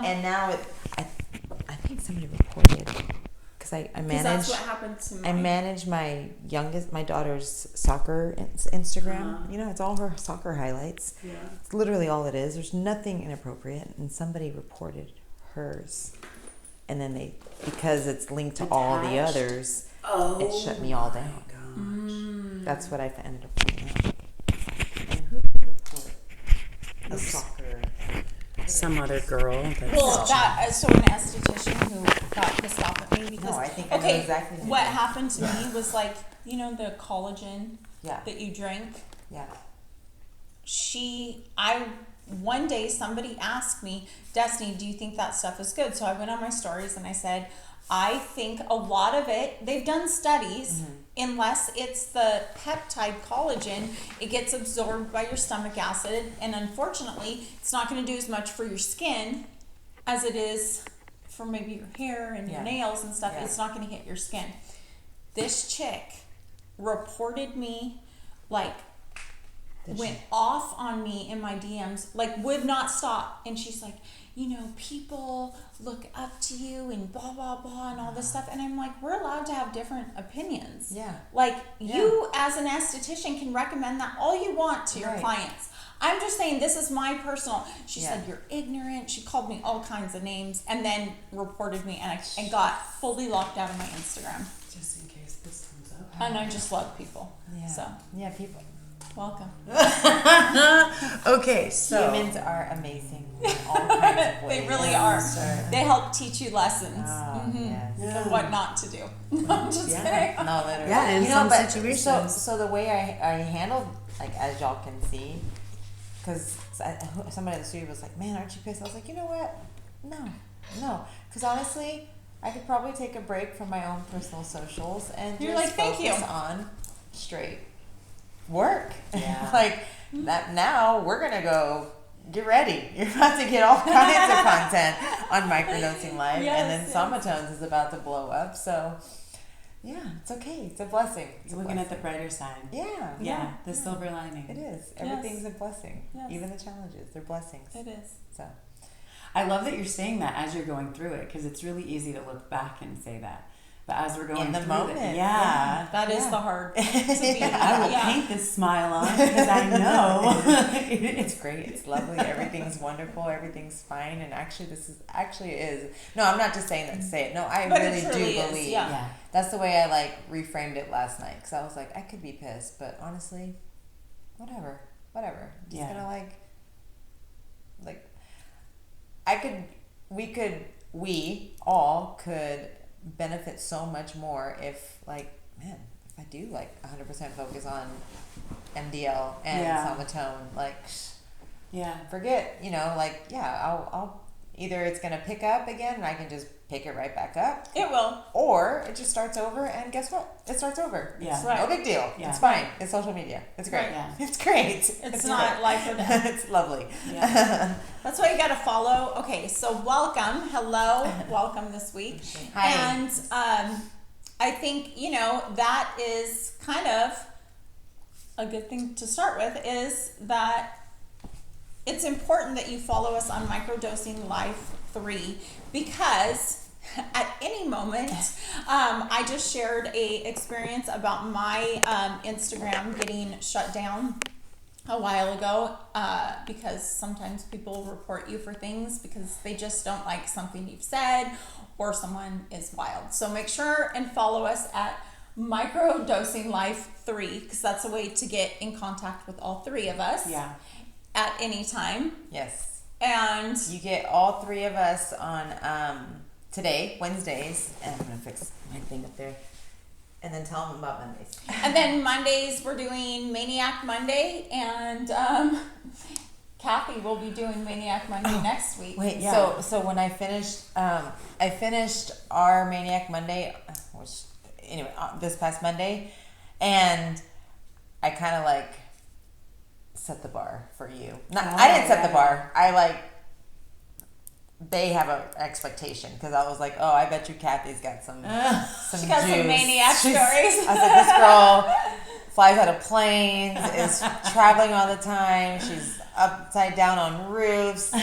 And now I think somebody reported because I manage. That's what happened to me. I manage my daughter's soccer Instagram. You know, it's all her soccer highlights. Yeah. It's literally all it is. There's nothing inappropriate, and somebody reported hers, and then because it's linked to all the others, it shut me all down. That's what I ended up finding out. And who did report a soccer? Some other girl. So an esthetician who got pissed off at me because I think I know exactly what happened to me was like, you know, the collagen that you drink. Yeah. One day somebody asked me, Destiny, do you think that stuff is good? So I went on my stories and I said, I think a lot of it, they've done studies, unless it's the peptide collagen, it gets absorbed by your stomach acid, and unfortunately, it's not going to do as much for your skin as it is for maybe your hair and your nails and stuff. It's not going to hit your skin. This chick reported me, went off on me in my DMs, would not stop, and she's like, you know, people look up to you and blah, blah, blah, and all this stuff. And I'm like, we're allowed to have different opinions. Yeah. You as an esthetician can recommend that all you want to your clients. I'm just saying this is my personal. She said, you're ignorant. She called me all kinds of names and then reported me and got fully locked out of my Instagram. Just in case this comes up. And I just love people. Yeah. So. Yeah, people. Welcome. Okay, so. Humans are amazing in all kinds of ways. They really are. They help teach you lessons of what not to do. I'm just kidding. No, literally. Yeah, in some situations. So the way I handled, as y'all can see, because somebody in the studio was like, man, aren't you pissed? I was like, you know what? No. Because honestly, I could probably take a break from my own personal socials and just focus on straight work. Yeah. That now we're gonna go get ready. You're about to get all kinds of content on Microdosing Live, and then Somatones is about to blow up. So yeah, it's okay. It's a blessing. You're looking at the brighter side. Yeah. The silver lining. It is. Everything's a blessing. Yes. Even the challenges, they're blessings. It is. So I love that you're saying that as you're going through it, because it's really easy to look back and say that. But as we're going through moment, it, that is the hard to be. I will paint this smile on because I know it's great. It's lovely. Everything's wonderful. Everything's fine. And actually, this is. No, I'm not just saying that to say it. No, I really do believe. Yeah. That's the way I reframed it last night, because I was like, I could be pissed, but honestly, whatever. Just gonna we all could benefit so much more if if I do 100% focus on MDL and Somatone, forget, I'll either it's gonna pick up again and I can just pick it right back up. It will. Or it just starts over, and guess what? It starts over. Yeah. It's no big deal. Yeah. It's fine. It's social media. It's great. Yeah. It's great. It's not life or death. It's lovely. Yeah. That's why you got to follow. Okay, so welcome. Hello. Welcome this week. Hi. And I think, that is kind of a good thing to start with, is that it's important that you follow us on Microdosing Life 3, because at any moment, I just shared a experience about my Instagram getting shut down a while ago, because sometimes people report you for things because they just don't like something you've said or someone is wild. So make sure and follow us at Microdosing Life 3, because that's a way to get in contact with all three of us at any time. Yes. And you get all three of us on today, Wednesdays, and I'm going to fix my thing up there, and then tell them about Mondays. And then Mondays, we're doing Maniac Monday, and Kathy will be doing Maniac Monday next week. Wait, so when I finished our Maniac Monday, this past Monday, and I kind of set the bar for you. I didn't set the bar. They have an expectation, because I was like, oh, I bet you Kathy's got some she got juice. Some maniac stories. I was like, this girl flies out of planes, is traveling all the time. She's upside down on roofs.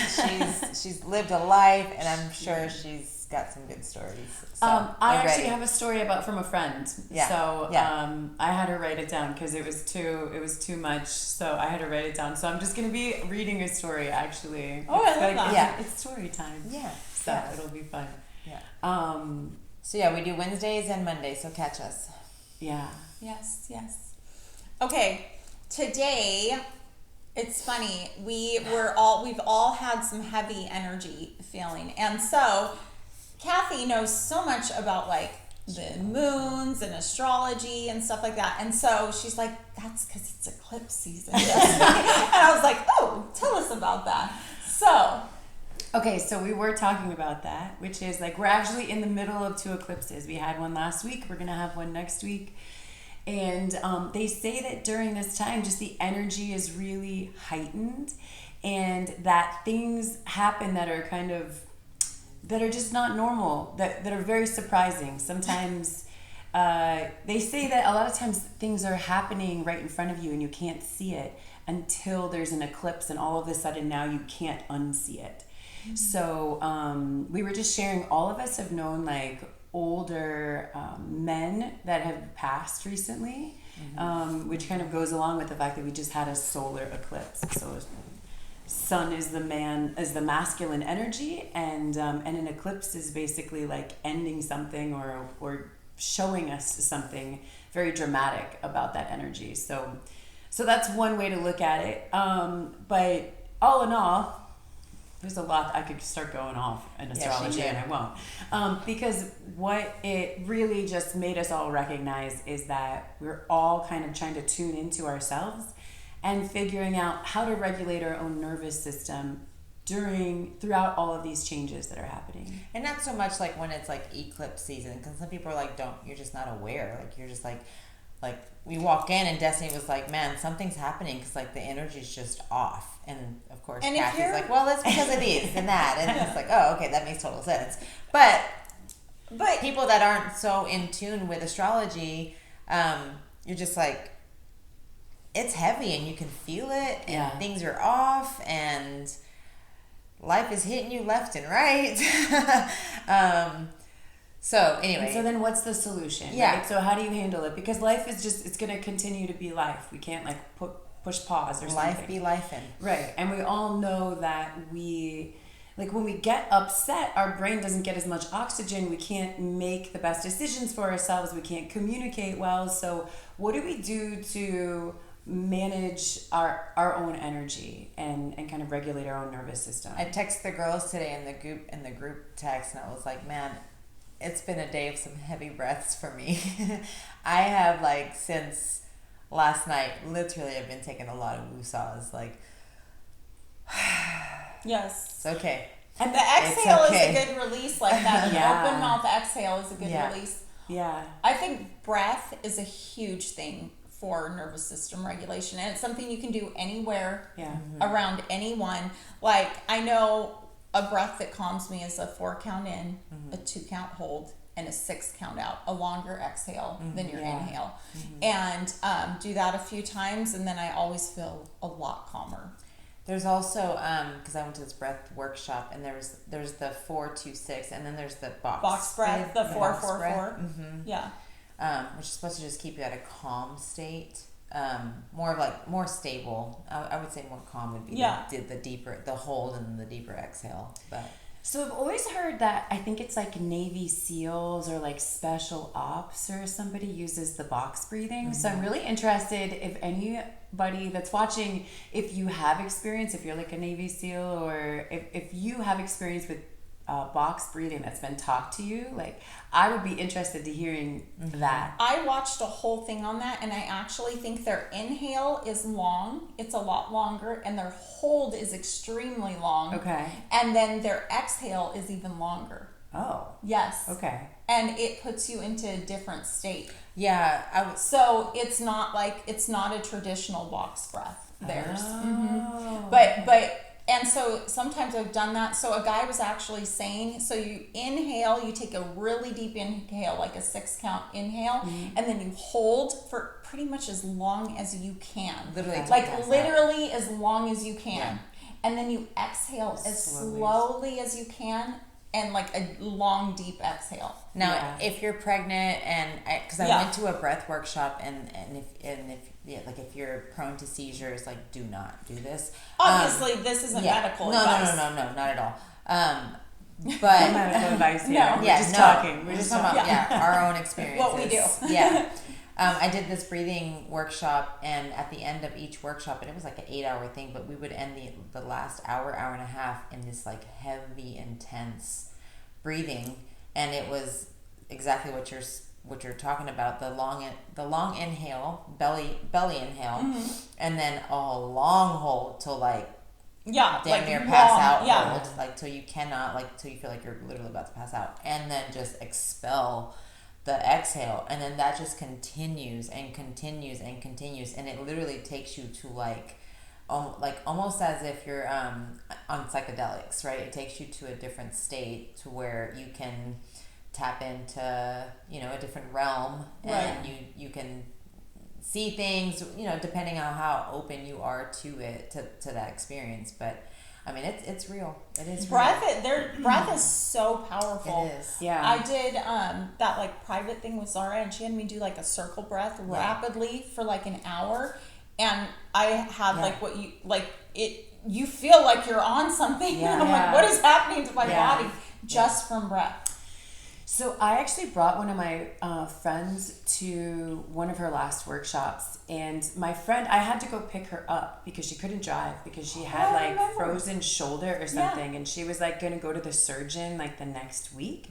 She's lived a life, and I'm sure she's got some good stories. So I actually have a story from a friend. Yeah. So Yeah. I had to write it down because it was too much. So I had to write it down. So I'm just gonna be reading a story actually. Oh, I love that. Yeah. It's story time. Yeah. So Yeah. it'll be fun. Yeah. So yeah, we do Wednesdays and Mondays. So catch us. Yeah. Yes, yes. Okay, today it's funny. We've all had some heavy energy feeling, and so Kathy knows so much about like the moons and astrology and stuff like that, and so she's like, "That's because it's eclipse season." And I was like, "Oh, tell us about that." So. Okay, so we were talking about that, which is like we're actually in the middle of 2 eclipses. We had one last week. We're gonna have one next week. And they say that during this time, just the energy is really heightened, and that things happen that are just not normal, that are very surprising. Sometimes they say that a lot of times things are happening right in front of you and you can't see it until there's an eclipse, and all of a sudden now you can't unsee it. Mm-hmm. So we were just sharing, all of us have known like older men that have passed recently, which kind of goes along with the fact that we just had a solar eclipse. So sun is the masculine energy, and an eclipse is basically like ending something or showing us something very dramatic about that energy. So that's one way to look at it. But all in all, there's a lot I could start going off in astrology, and I won't. Because what it really just made us all recognize is that we're all kind of trying to tune into ourselves and figuring out how to regulate our own nervous system throughout all of these changes that are happening. And not so much like when it's like eclipse season, because some people are like, you're just not aware. Like you're just like we walk in and Destiny was like, man, something's happening because like the energy's just off. And of course, And Kathy's like, well, that's because of these and that. And it's like, oh, okay, that makes total sense. But people that aren't so in tune with astrology, you're just like, it's heavy and you can feel it, and things are off, and life is hitting you left and right. So anyway. And so then what's the solution? Yeah. Right? So how do you handle it? Because life is it's going to continue to be life. We can't like push pause or something. Life be lifing. Right. And we all know that when we get upset, our brain doesn't get as much oxygen. We can't make the best decisions for ourselves. We can't communicate well. So what do we do to manage our own energy and kind of regulate our own nervous system? I texted the girls today in the group text, and I was like, man, it's been a day of some heavy breaths for me. I have like since last night, literally I've been taking a lot of woosahs, like Yes. it's okay. And the exhale okay. is a good release like that. An open mouth exhale is a good release. Yeah. I think breath is a huge thing for nervous system regulation, and it's something you can do anywhere around anyone. Like I know a breath that calms me is a 4 count in, a 2 count hold, and a 6 count out, a longer exhale than your inhale. And do that a few times, and then I always feel a lot calmer. There's also because I went to this breath workshop, and there's the 4-2-6, and then there's the box breath, the 4-4-4. Yeah. Which is supposed to just keep you at a calm state, more stable. I would say more calm would be the hold and the deeper exhale. But so I've always heard that I think it's like Navy SEALs or like special ops or somebody uses the box breathing. So I'm really interested if anybody that's watching, if you have experience, if you're like a Navy SEAL, or if you have experience with box breathing that's been taught to you, like I would be interested to hearing that. I watched a whole thing on that, and I actually think their inhale is long. It's a lot longer, and their hold is extremely long. Okay. And then their exhale is even longer. Oh. Yes. Okay. And it puts you into a different state. Yeah, So it's not a traditional box breath. Theirs. Oh. But And so sometimes I've done that. So a guy was actually saying, so you inhale, you take a really deep inhale, like a 6 count inhale, and then you hold for pretty much as long as you can. Literally. Like literally as long as you can. Yeah. And then you exhale as slowly as you can, and like a long, deep exhale. Now, if you're pregnant, and because I went to a breath workshop, and if you're prone to seizures, like, do not do this. Obviously, this isn't medical advice. No, not at all. But medical advice here. No. We're just talking. We're just talking. Our own experiences. What we do. Yeah. I did this breathing workshop, and at the end of each workshop, and it was like an 8-hour thing, but we would end the last hour and a half in this like heavy, intense breathing, and it was exactly what you're talking about, the long inhale, belly inhale, and then a long hold till like damn near pass out hold, like till you cannot, like till you feel like you're literally about to pass out, and then just expel the exhale, and then that just continues and continues and continues, and it literally takes you to like almost as if you're on psychedelics, right? It takes you to a different state to where you can tap into, a different realm, and you can see things, depending on how open you are to it, to that experience. But I mean, it's real. It is breath. real. Breath is so powerful. It is. Yeah. I did that like private thing with Zara, and she had me do like a circle breath rapidly for like an hour, and I had like what you like it. You feel like you're on something. Yeah. And I'm like, what is happening to my body just from breath? So I actually brought one of my friends to one of her last workshops, and my friend, I had to go pick her up because she couldn't drive because she had frozen shoulder or something, and she was like going to go to the surgeon like the next week,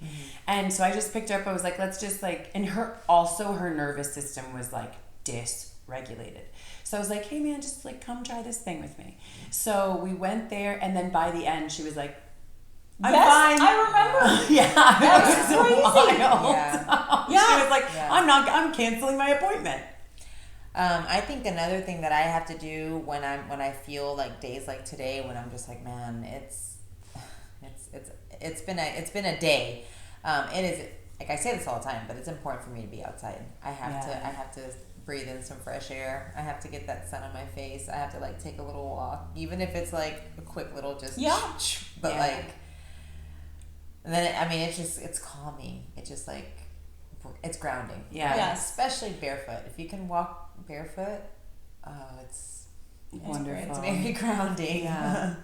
and so I just picked her up. I was like, let's just like, and her nervous system was like dysregulated. So I was like, hey man, just like come try this thing with me. So we went there, and then by the end she was like, I'm fine. I remember. That was crazy. wild. Yeah. She was like, I'm canceling my appointment. I think another thing that I have to do when I feel like days like today, when I'm just like, man, it's been a day. It is, like I say this all the time, but it's important for me to be outside. I have to breathe in some fresh air. I have to get that sun on my face. I have to like take a little walk, even if it's like a quick little like. And then, I mean, it's calming. It's just like, it's grounding. Yeah. Yes. Especially barefoot. If you can walk barefoot, it's wonderful. It's very grounding. Yeah.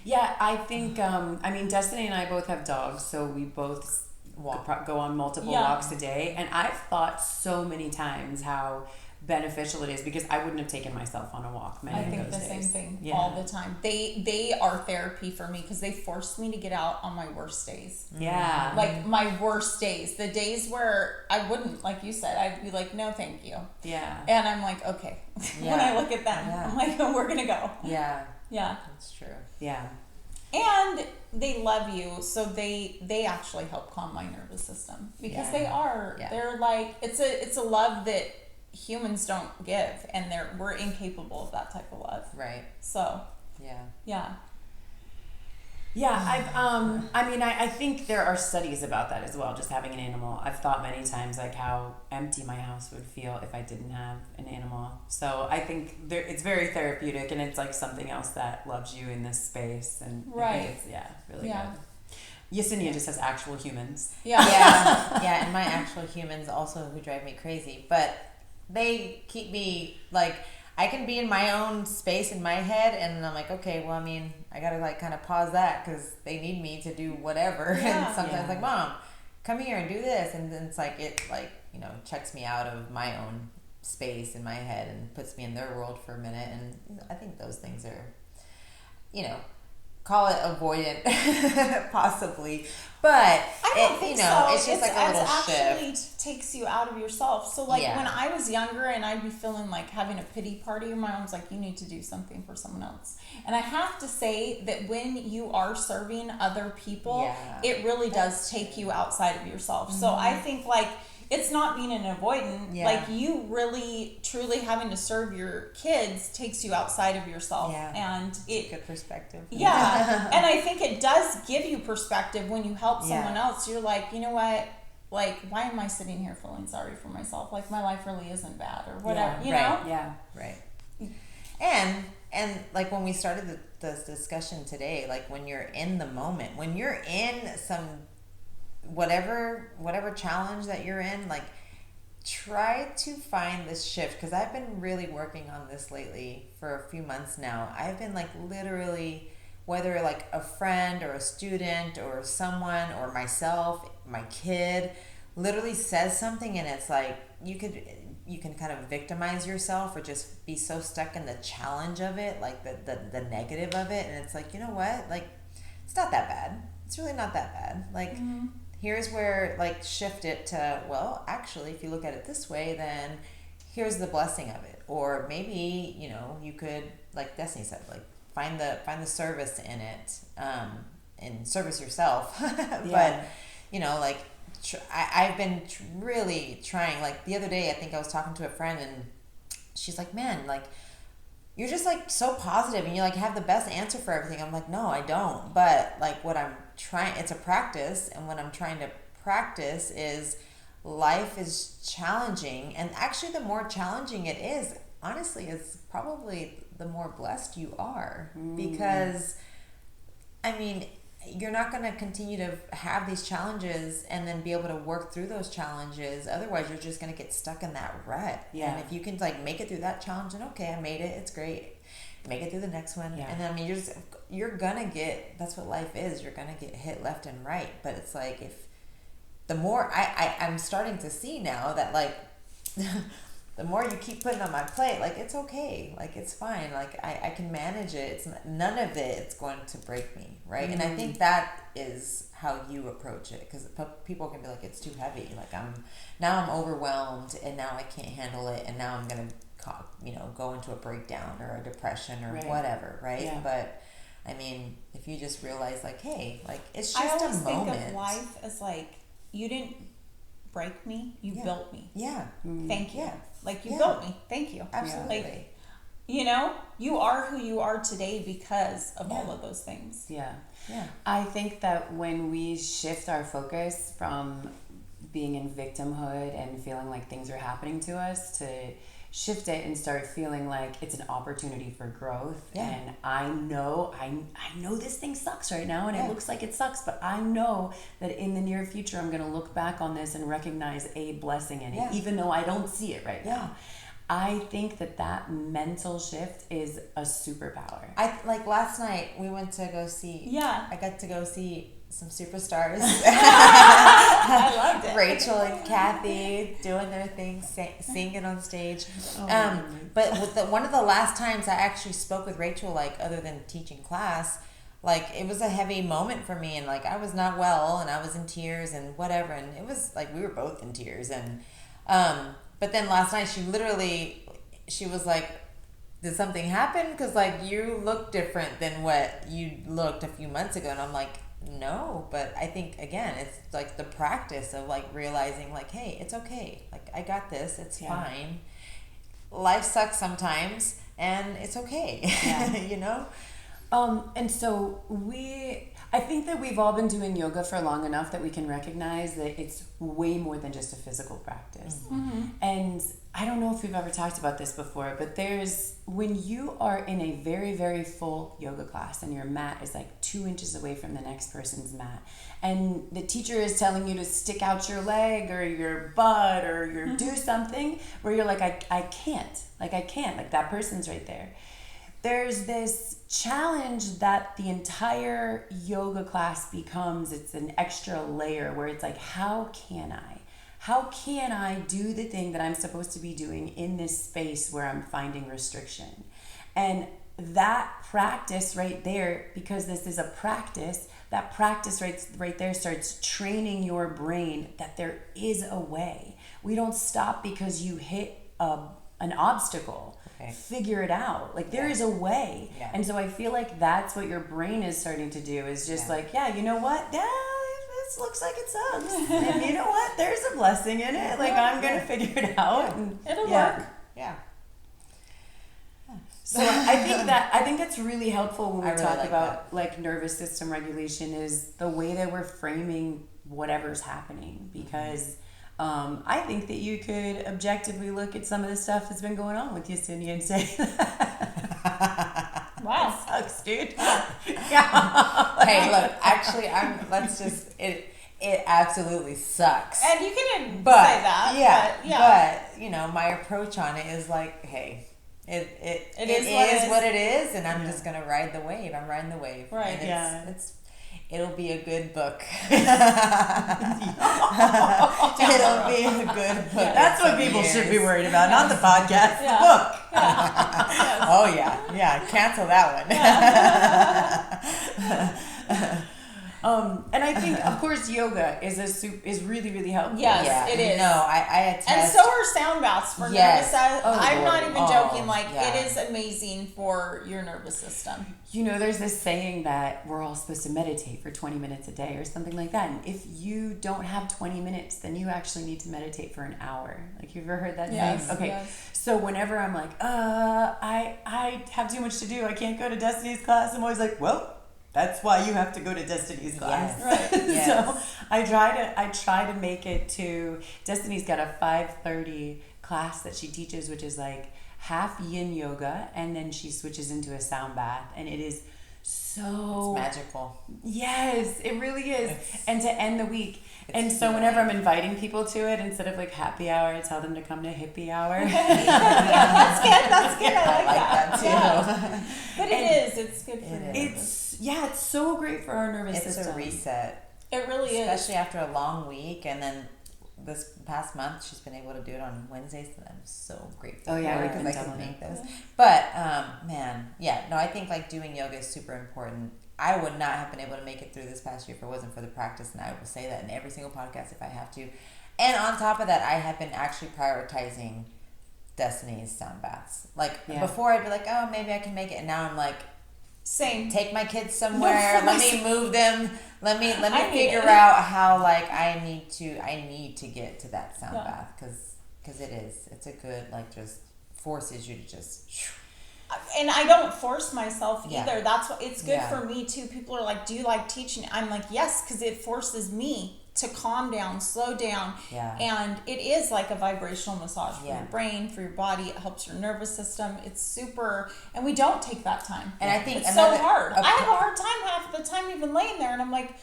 Yeah, I think, Destiny and I both have dogs, so we both go on multiple walks a day. And I've thought so many times how beneficial it is, because I wouldn't have taken myself on a walk many of those days. I think the same thing all the time. They are therapy for me because they force me to get out on my worst days. Yeah. Like my worst days. The days where I wouldn't, like you said, I'd be like, no, thank you. Yeah. And I'm like, okay. When I look at them, I'm like, oh, we're going to go. Yeah. Yeah. That's true. Yeah. And they love you, so they actually help calm my nervous system because they're like, it's a love that humans don't give, and we're incapable of that type of love. Right. So. Yeah. I think there are studies about that as well, just having an animal. I've thought many times like how empty my house would feel if I didn't have an animal. So I think it's very therapeutic, and it's like something else that loves you in this space. And I think it's really good. Yesenia just has actual humans. Yeah, and my actual humans also who drive me crazy, but they keep me like, I can be in my own space in my head, and I'm like, okay, well, I mean, I gotta like kind of pause that because they need me to do whatever. And sometimes like, Mom, come here and do this, and then it's like it like checks me out of my own space in my head and puts me in their world for a minute. And I think those things are, call it avoidant, possibly, but I don't think so. It's just like a little actually shift. Takes you out of yourself. So like when I was younger and I'd be feeling like having a pity party, my mom's like, you need to do something for someone else. And I have to say that when you are serving other people, it really does take you outside of yourself. So I think like it's not being an avoidant. Yeah. Like, you really, truly having to serve your kids takes you outside of yourself. Yeah. And it, Good perspective. yeah. And I think it does give you perspective when you help Yeah. someone else. You're like, you know what? Like, why am I sitting here feeling sorry for myself? Like, my life really isn't bad or whatever, you know? Yeah. Right. And like when we started this discussion today, like when you're in the moment, when you're in some whatever challenge that you're in, like try to find this shift, because I've been really working on this lately for a few months now. I've been like literally, whether like a friend or a student or someone or myself, my kid literally says something and it's like you can kind of victimize yourself or just be so stuck in the challenge of it, like the negative of it, and it's like, you know what, like it's not that bad, it's really not that bad, like here's where, like, shift it to, well, actually if you look at it this way, then here's the blessing of it. Or maybe, you know, you could, like Destiny said, like find the service in it, and service yourself. But you know, like I've been really trying. Like the other day, I think I was talking to a friend and she's like, man, like you're just like so positive and you like have the best answer for everything. I'm like, no, I don't. But like what I'm trying, it's a practice, and what I'm trying to practice is life is challenging, and actually the more challenging it is, honestly, is probably the more blessed you are. Because I mean, you're not going to continue to have these challenges and then be able to work through those challenges. Otherwise, you're just going to get stuck in that rut. Yeah. And if you can like make it through that challenge, and okay, I made it, it's great. Make it through the next one. Yeah. And then, I mean, you're going to get, that's what life is. You're going to get hit left and right. But it's like, if the more I'm starting to see now that like, the more you keep putting on my plate, like it's okay, like it's fine, like I can manage it. It's none of it's going to break me, right? And I think that is how you approach it, because people can be like, it's too heavy, like I'm overwhelmed and now I can't handle it, and now I'm gonna go into a breakdown or a depression or whatever, right? Yeah. But I mean, if you just realize like, hey, like it's I just always a moment. think of life as like, you didn't break me, you built me. Yeah. Thank you. Yeah. Like, you Yeah. built me. Thank you. Absolutely. Like, you know, you are who you are today because of all of those things. Yeah. Yeah. I think that when we shift our focus from being in victimhood and feeling like things are happening to us to shift it and start feeling like it's an opportunity for growth. Yeah. And I know this thing sucks right now and it looks like it sucks, but I know that in the near future I'm going to look back on this and recognize a blessing in it, even though I don't see it right now. I think that mental shift is a superpower. I like last night we went to go see. Yeah. I got to go see some superstars. I loved it. Rachel and Kathy doing their thing, singing on stage. But with one of the last times I actually spoke with Rachel, like other than teaching class, like it was a heavy moment for me, and like I was not well, and I was in tears and whatever, and it was like we were both in tears, and but then last night she was like, did something happen? Because like you look different than what you looked a few months ago, and I'm like, no, but I think again it's like the practice of like realizing like, hey, it's okay, like I got this, it's fine, life sucks sometimes and it's okay. You know. And so I think that we've all been doing yoga for long enough that we can recognize that it's way more than just a physical practice. And I don't know if we've ever talked about this before, but when you are in a very, very full yoga class and your mat is like 2 inches away from the next person's mat, and the teacher is telling you to stick out your leg or your butt or do something where you're like, I can't, like that person's right there. There's this challenge that the entire yoga class becomes, it's an extra layer where it's like, how can I do the thing that I'm supposed to be doing in this space where I'm finding restriction? And that practice right there, because this is a practice, that practice right there starts training your brain that there is a way. We don't stop because you hit an obstacle. Figure it out. Like there is a way. And so I feel like that's what your brain is starting to do, is just like, you know what? This this looks like it sucks. And you know what? There's a blessing in it. Like, I'm going to figure it out. And, It'll work. Yeah. So I think that's really helpful when we I really talk like about like nervous system regulation is the way that we're framing whatever's happening, because I think that you could objectively look at some of the stuff that's been going on with you, Cindy, and say, Wow. that sucks, dude. Hey, look, actually, it absolutely sucks. And you can But, say that. but, you know, my approach on it is like, hey, it is what it is, and I'm just gonna ride the wave. I'm riding the wave. Right. And it'll be a good book. It'll be a good book. That's what people should be worried about, not the podcast, Yeah. the book. Yes. Oh yeah, cancel that one. And I think, of course, yoga is really, really helpful. Yes, Yeah, it is. No, I attest. And so are sound baths for Yes. nervous. Oh, I'm not Lord. even joking. Like, yeah. it is amazing for your nervous system. You know, there's this saying that we're all supposed to meditate for 20 minutes a day or something like that. And if you don't have 20 minutes, then you actually need to meditate for an hour. Like, you've ever heard that Yes, saying? Okay. yes. So whenever I'm like, I have too much to do, I can't go to Destiny's class, I'm always like, well, that's why you have to go to Destiny's class. Yes. Right. Yes. So I try to make it to Destiny's got a 5:30 class that she teaches, which is like half yin yoga, and then she switches into a sound bath, and it is so It's magical. Yes, it really is. It's- And to end the week. And so healing. whenever I'm inviting people to it, instead of like happy hour, I tell them to come to hippie hour. That's good. That's good. I like that. too. Yeah. But And it's good for it you. it's so great for our nervous It's system. a reset, It really is. especially after a long week, and then this past month she's been able to do it on Wednesdays, and I'm so grateful. Oh, yeah, for we've because been I can telling make her. those. But man, yeah, no, I think like doing yoga is super important. I would not have been able to make it through this past year if it wasn't for the practice, and I will say that in every single podcast if I have to. And on top of that, I have been actually prioritizing Destiny's sound baths. Like Yeah. before, I'd be like, oh, maybe I can make it, and now I'm like, Same. take my kids somewhere. Let me move them. Let me I need figure it. out how like I need to get to that sound Yeah. bath because it's a good like just forces you to just. And I don't force myself Yeah. either. That's what it's good Yeah. for me too. People are like, "Do you like teaching?" I'm like, "Yes," because it forces me to calm down, slow down, Yeah. and it is like a vibrational massage for Yeah. your brain, for your body. It helps your nervous system. It's super, and we don't take that time. And I think it's another- so hard. a- I have a hard time half the time even laying there, and I'm like,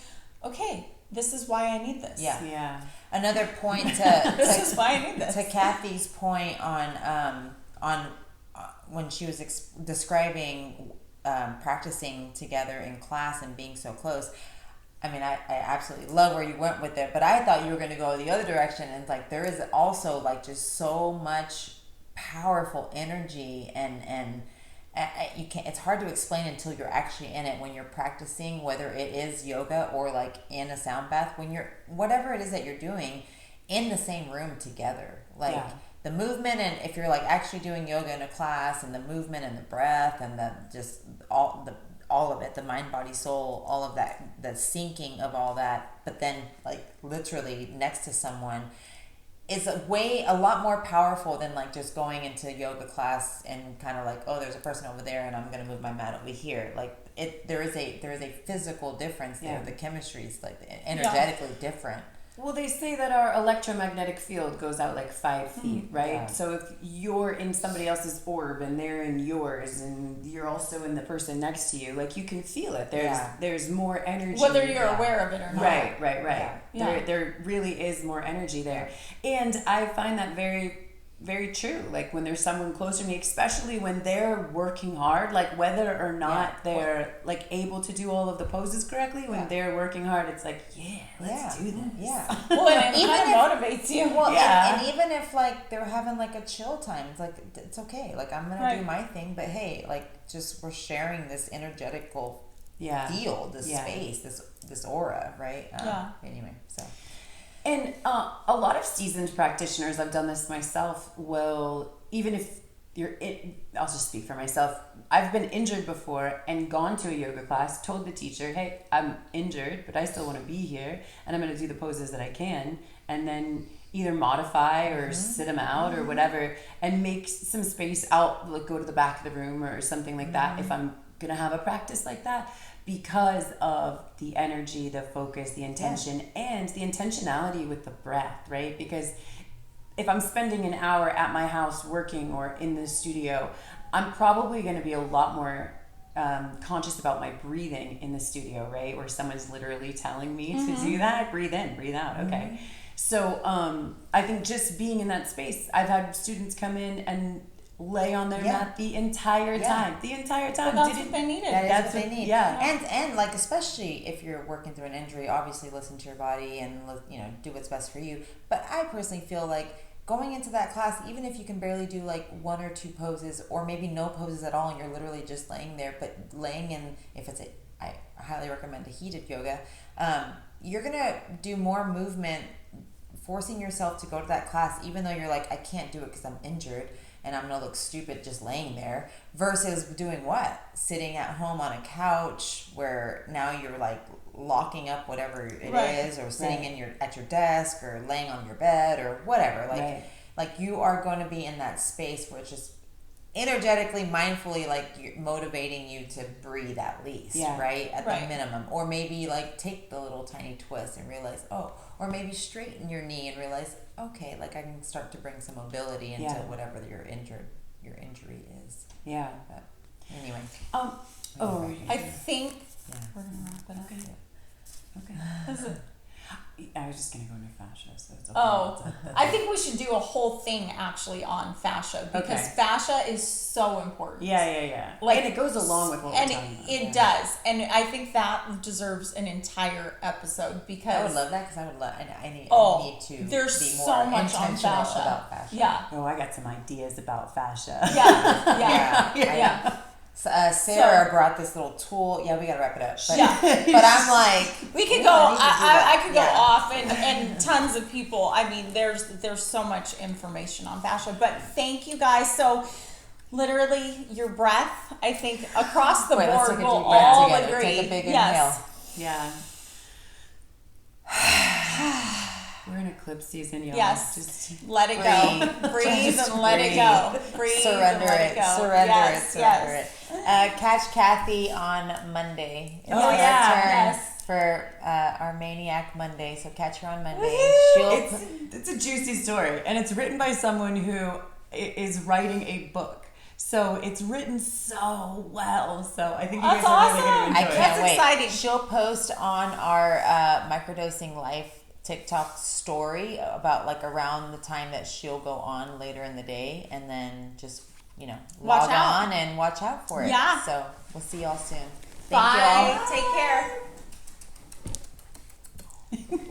"Okay, this is why I need this. Yeah. Yeah. Another point to This is why I need this." to Kathy's point on when she was describing practicing together in class and being so close. I mean, I absolutely love where you went with it, but I thought you were going to go the other direction. And like, there is also like just so much powerful energy and you can't, it's hard to explain until you're actually in it when you're practicing, whether it is yoga or like in a sound bath, when you're, whatever it is that you're doing in the same room together, like Yeah. the movement. And if you're like actually doing yoga in a class, and the movement and the breath and the just all of it, the mind, body, soul, all of that, the syncing of all that, but then like literally next to someone is a lot more powerful than like just going into yoga class and kind of like, oh, there's a person over there and I'm going to move my mat over here. Like there is a physical difference there. Yeah. The chemistry is like energetically different. Well, they say that our electromagnetic field goes out like 5 feet, right? Yeah. So if you're in somebody else's orb and they're in yours, and you're also in the person next to you, like you can feel it. There's more energy. Whether you're Yeah. aware of it or not. Right. Yeah. There really is more energy there. And I find that very, very true. Like when there's someone close to me, especially when they're working hard, like whether or not they're like able to do all of the poses correctly, when they're working hard, it's like, let's do this. Yeah. Well, and it Even kind of motivates you. Well, Yeah. and even if like they're having like a chill time, it's like it's okay. Like I'm gonna do Right. my thing, but hey, like just we're sharing this energetical field, this space, this aura, right? Anyway, so. And a lot of seasoned practitioners, I've done this myself, will, even if I'll just speak for myself. I've been injured before and gone to a yoga class, told the teacher, hey, I'm injured, but I still want to be here, and I'm going to do the poses that I can, and then either modify or sit them out or whatever, and make some space out, like go to the back of the room or something like that if I'm going to have a practice like that, because of the energy, the focus, the intention, and the intentionality with the breath, right? Because if I'm spending an hour at my house working or in the studio, I'm probably going to be a lot more conscious about my breathing in the studio, right? Where someone's literally telling me to do that. Breathe in, breathe out. Okay. So I think just being in that space, I've had students come in and lay on their mat the entire time. The entire time. But that's what they needed. That's what they need. Yeah. And like, especially if you're working through an injury, obviously listen to your body and, you know, do what's best for you. But I personally feel like going into that class, even if you can barely do like 1 or 2 poses, or maybe no poses at all, and you're literally just laying there, but laying in, if it's I highly recommend a heated yoga, you're gonna do more movement, forcing yourself to go to that class, even though you're like, I can't do it because I'm injured and I'm gonna look stupid just laying there, versus doing what? Sitting at home on a couch where now you're like locking up whatever it is, or sitting in at your desk, or laying on your bed, or whatever. Like you are going to be in that space where it's just energetically, mindfully, like you're motivating you to breathe at least, right? At the minimum. Or maybe like take the little tiny twist and realize, or maybe straighten your knee and realize, okay, like I can start to bring some mobility into whatever your injury is. Yeah. But anyway. I think we're gonna wrap it up. Okay. I was just gonna go into fascia, so it's okay. I think we should do a whole thing actually on fascia, because fascia is so important. Yeah. Like, and it goes along with what we're talking about. It does, and I think that deserves an entire episode, because I would love that, because I need to there's be more so much on intentional fascia. about fascia. Yeah. Oh, I got some ideas about fascia. Yeah. Sarah brought this little tool. Yeah, we gotta wrap it up. But, Yeah. but I'm like, we could go. I could go off, and tons of people. I mean, there's so much information on fascia. But thank you guys. So, literally, your breath. I think across the let's board, take a we'll deep breath all together. agree. Take a big yes. inhale. Yeah. We're in eclipse season, y'all. Yes. Just let it go. Breathe and let it go. Breathe Surrender and let it. it go. Surrender it. Catch Kathy on Monday. It's our turn for our Maniac Monday. So catch her on Monday. It's a juicy story, and it's written by someone who is writing a book. So it's written so well. So I think you guys are really going to enjoy it. I can't wait. Exciting. She'll post on our Microdosing Life TikTok story about like around the time that she'll go on later in the day, and then just, you know, log on and watch out for it. Yeah. So we'll see y'all soon. Bye. Thank y'all. Take care.